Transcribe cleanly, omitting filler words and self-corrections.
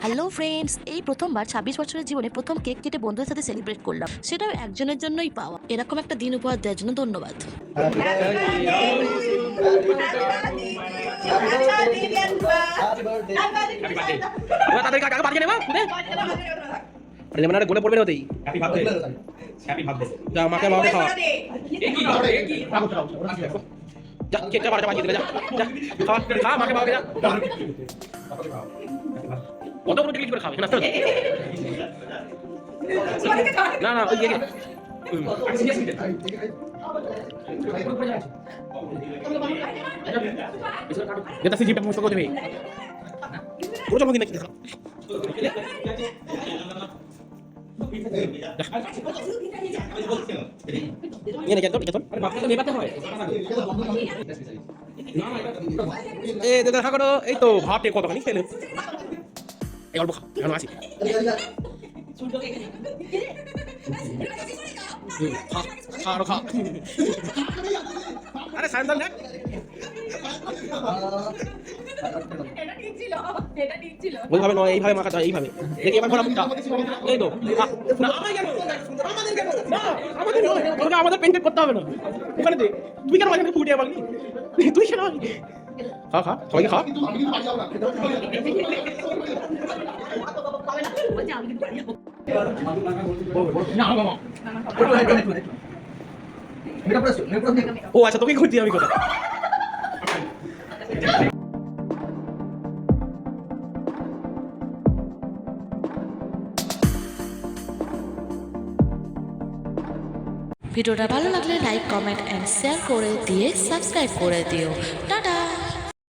Hello friends, এই প্রথমবার 26 বছরের জীবনে প্রথম কেক কেটে বন্ধুদের সাথে সেলিব্রেট করলাম, সেটাও একজনের জন্যই পাওয়া। এরকম একটা দিন উপহার দেওয়ার জন্য ধন্যবাদ। গোলে পড়বে না ওতেই। যা মাকে বাবাকে খাওয়া। যা কেকটা বাড়িতে বাজিয়ে দিলে, যা যা খাওয়া খা মাকে বাবাকে, যা কতগুলো টিকিট করে খাবে না না ওই যেটা সিজিটা মুস্ত করে দেবে পুরো জমা দিন নাকি দেখা ये नहीं क्या तो अरे बाप रे নেবাতে হয় এ দেখা করো এই তো ভাবতে কতখানি খেলে এই অল্প এখন আসি খা আরে সায়ন দেখ ওইভাবে নয়, এইভাবে মাখাতে হয়, এইভাবে দেখি এবার ঘোরা এই তো আমাদের পেন্টেড করতে হবে না ওখানে দে তুই কেন মাঝখানে ফুটে পারলি তুই কেন খা খা সবাইকে খা ও আচ্ছা তোকে খুঁজছি আমি কোথায়। ভিডিওটা ভালো লাগলে লাইক, কমেন্ট এন্ড শেয়ার করে দিয়ে সাবস্ক্রাইব করে দিও। টাটা।